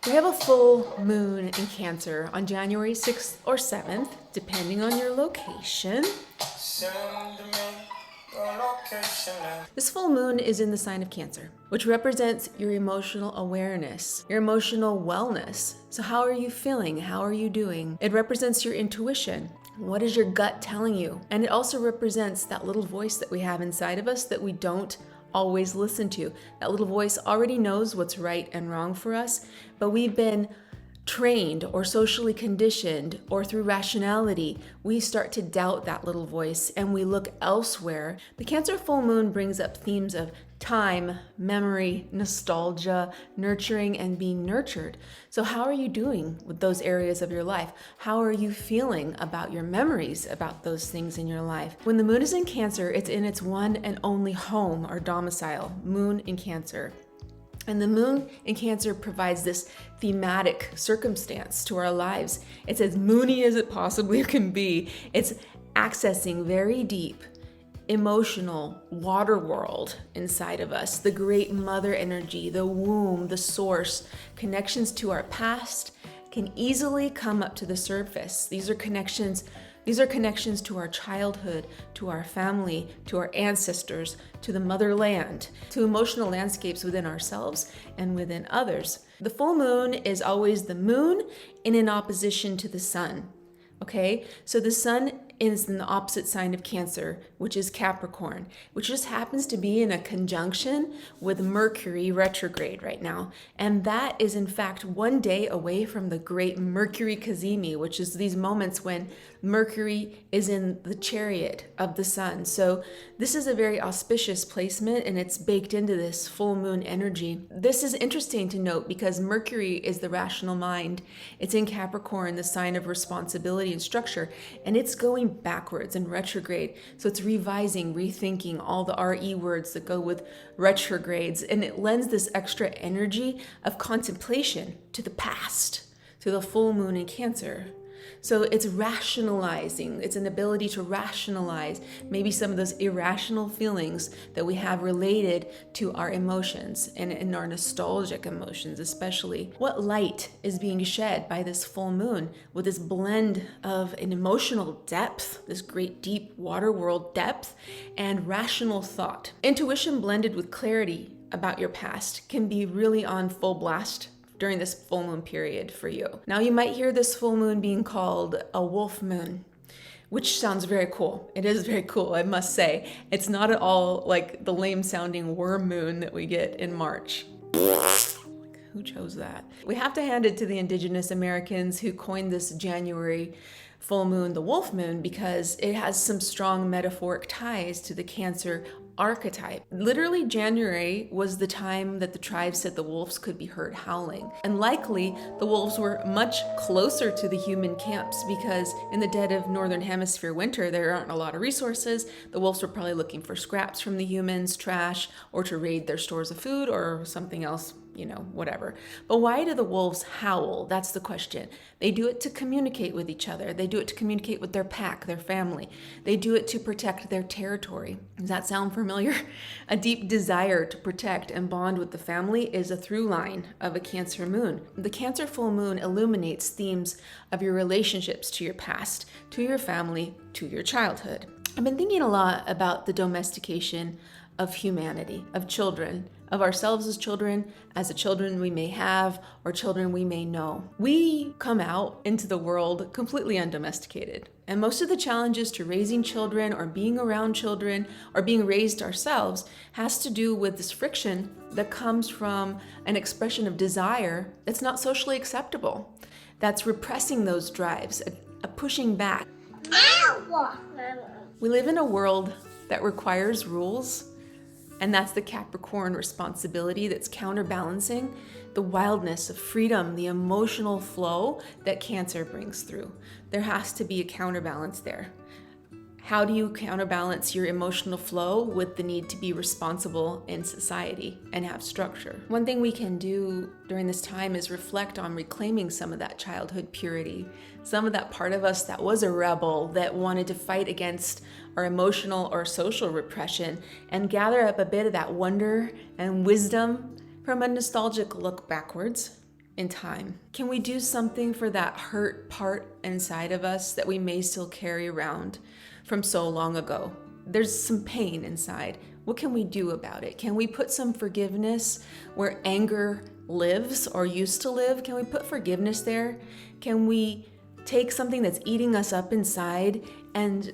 We have a full moon in Cancer on January 6th or 7th, depending on your location. This full moon is in the sign of Cancer, which represents your emotional awareness, your emotional wellness. So how are you feeling? How are you doing? It represents your intuition. What is your gut telling you? And it also represents that little voice that we have inside of us that we don't always listen to. That little voice already knows what's right and wrong for us, but we've been trained or socially conditioned or through rationality, we start to doubt that little voice and we look elsewhere. The Cancer full moon brings up themes of time, memory, nostalgia, nurturing, and being nurtured. So how are you doing with those areas of your life? How are you feeling about your memories about those things in your life? When the moon is in Cancer, it's in its one and only home or domicile, moon in Cancer. And the moon in Cancer provides this thematic circumstance to our lives. It's as moony as it possibly can be. It's accessing very deep, emotional water world inside of us, the great mother energy, the womb, the source. Connections to our past can easily come up to the surface. These are connections to our childhood, to our family, to our ancestors, to the motherland, to emotional landscapes within ourselves and within others. The full moon is always the moon in opposition to the sun. Okay, so the sun is in the opposite sign of Cancer, which is Capricorn, which just happens to be in a conjunction with Mercury retrograde right now. And that is in fact one day away from the great Mercury Cazimi, which is these moments when Mercury is in the chariot of the sun. So this is a very auspicious placement and it's baked into this full moon energy. This is interesting to note because Mercury is the rational mind. It's in Capricorn, the sign of responsibility and structure, and it's going backwards and retrograde. So it's revising, rethinking all the RE words that go with retrogrades, and it lends this extra energy of contemplation to the past, to the full moon in Cancer. So it's rationalizing. It's an ability to rationalize maybe some of those irrational feelings that we have related to our emotions and our nostalgic emotions especially. What light is being shed by this full moon with this blend of an emotional depth, this great deep water world depth, and rational thought. Intuition blended with clarity about your past can be really on full blast during this full moon period for you. Now you might hear this full moon being called a wolf moon, which sounds very cool. It is very cool, I must say. It's not at all like the lame sounding worm moon that we get in March. Who chose that? We have to hand it to the indigenous Americans who coined this January full moon, the wolf moon, because it has some strong metaphoric ties to the Cancer archetype. Literally, January was the time that the tribe said the wolves could be heard howling. And likely, the wolves were much closer to the human camps because in the dead of Northern Hemisphere winter, there aren't a lot of resources. The wolves were probably looking for scraps from the humans, trash, or to raid their stores of food or something else, whatever. But why do the wolves howl? That's the question. They do it to communicate with each other. They do it to communicate with their pack, their family. They do it to protect their territory. Does that sound familiar? A deep desire to protect and bond with the family is a through line of a Cancer moon. The Cancer full moon illuminates themes of your relationships to your past, to your family, to your childhood. I've been thinking a lot about the domestication of humanity, of children, of ourselves as children, as the children we may have, or children we may know. We come out into the world completely undomesticated. And most of the challenges to raising children or being around children or being raised ourselves has to do with this friction that comes from an expression of desire that's not socially acceptable, that's repressing those drives, a pushing back. We live in a world that requires rules. And that's the Capricorn responsibility that's counterbalancing the wildness of freedom, the emotional flow that Cancer brings through. There has to be a counterbalance there. How do you counterbalance your emotional flow with the need to be responsible in society and have structure? One thing we can do during this time is reflect on reclaiming some of that childhood purity, some of that part of us that was a rebel, that wanted to fight against our emotional or social repression, and gather up a bit of that wonder and wisdom from a nostalgic look backwards in time? Can we do something for that hurt part inside of us that we may still carry around from so long ago? There's some pain inside. What can we do about it? Can we put some forgiveness where anger lives or used to live? Can we put forgiveness there? Can we take something that's eating us up inside and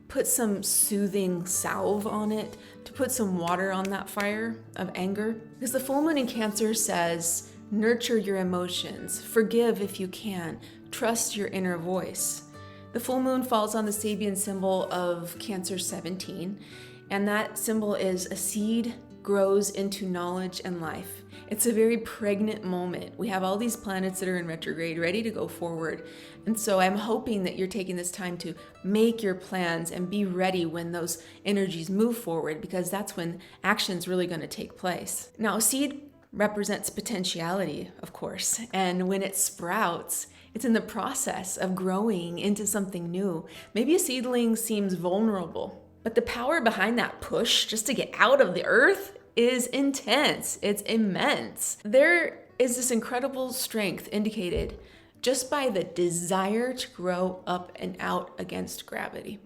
put some soothing salve on it, to put some water on that fire of anger? Because the full moon in Cancer says, nurture your emotions, forgive if you can, trust your inner voice. The full moon falls on the Sabian symbol of Cancer 17, and that symbol is a seed grows into knowledge and life. It's a very pregnant moment. We have all these planets that are in retrograde ready to go forward. And so I'm hoping that you're taking this time to make your plans and be ready when those energies move forward, because that's when action's really going to take place. Now, a seed represents potentiality, of course, and when it sprouts, it's in the process of growing into something new. Maybe a seedling seems vulnerable, but the power behind that push just to get out of the earth is intense. It's immense. There is this incredible strength indicated just by the desire to grow up and out against gravity.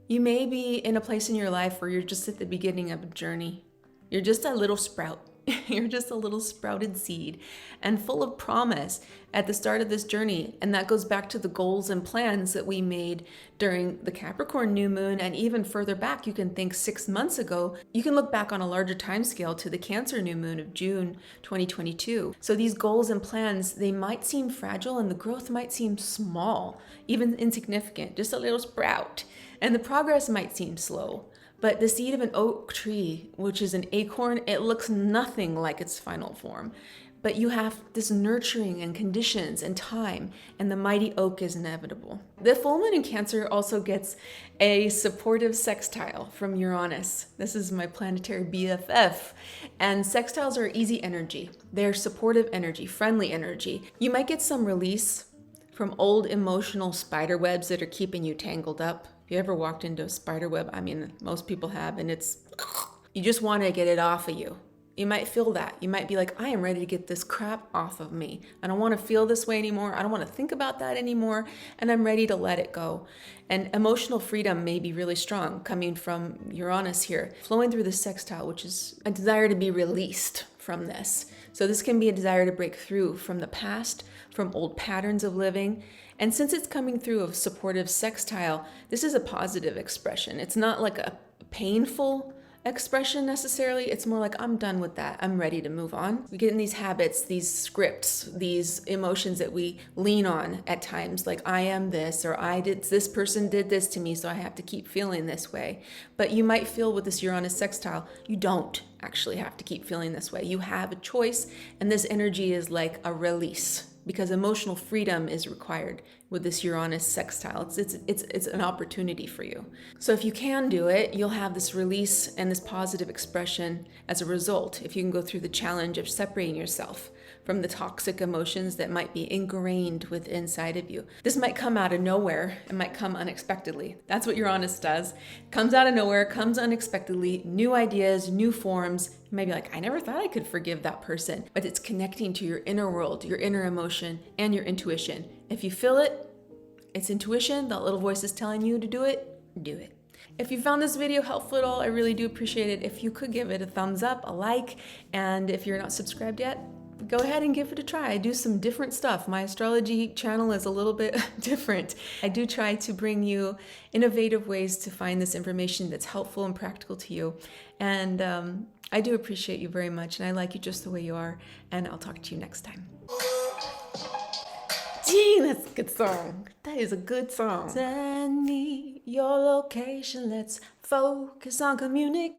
You may be in a place in your life where you're just at the beginning of a journey. You're just a little sprout. You're just a little sprouted seed and full of promise at the start of this journey. And that goes back to the goals and plans that we made during the Capricorn new moon. And even further back, you can think 6 months ago, you can look back on a larger time scale to the Cancer new moon of June 2022. So these goals and plans, they might seem fragile and the growth might seem small, even insignificant, just a little sprout. And the progress might seem slow. But the seed of an oak tree, which is an acorn, it looks nothing like its final form. But you have this nurturing and conditions and time, and the mighty oak is inevitable. The full moon in Cancer also gets a supportive sextile from Uranus. This is my planetary BFF. And sextiles are easy energy. They're supportive energy, friendly energy. You might get some release from old emotional spider webs that are keeping you tangled up. You ever walked into a spider web? I mean, most people have, and you just want to get it off of you. You might feel that. You might be like, I am ready to get this crap off of me. I don't want to feel this way anymore. I don't want to think about that anymore. And I'm ready to let it go. And emotional freedom may be really strong coming from Uranus here, flowing through the sextile, which is a desire to be released from this. So this can be a desire to break through from the past, from old patterns of living. And since it's coming through a supportive sextile, this is a positive expression. It's not like a painful expression necessarily. It's more like, I'm done with that. I'm ready to move on. We get in these habits, these scripts, these emotions that we lean on at times, like I am this, or this person did this to me, so I have to keep feeling this way. But you might feel with this Uranus sextile, you don't actually have to keep feeling this way. You have a choice, and this energy is like a release, because emotional freedom is required with this Uranus sextile. It's an opportunity for you. So if you can do it, you'll have this release and this positive expression as a result, if you can go through the challenge of separating yourself from the toxic emotions that might be ingrained within inside of you. This might come out of nowhere. It might come unexpectedly. That's what Uranus does. Comes out of nowhere, comes unexpectedly, new ideas, new forms. You might be like, I never thought I could forgive that person. But it's connecting to your inner world, your inner emotion, and your intuition. If you feel it, it's intuition. That little voice is telling you to do it, do it. If you found this video helpful at all, I really do appreciate it. If you could give it a thumbs up, a like, and if you're not subscribed yet, go ahead and give it a try. I do some different stuff. My astrology channel is a little bit different. I do try to bring you innovative ways to find this information that's helpful and practical to you. And I do appreciate you very much, and I like you just the way you are, and I'll talk to you next time. Gee, that's a good song. That is a good song. Send me your location. Let's focus on communication.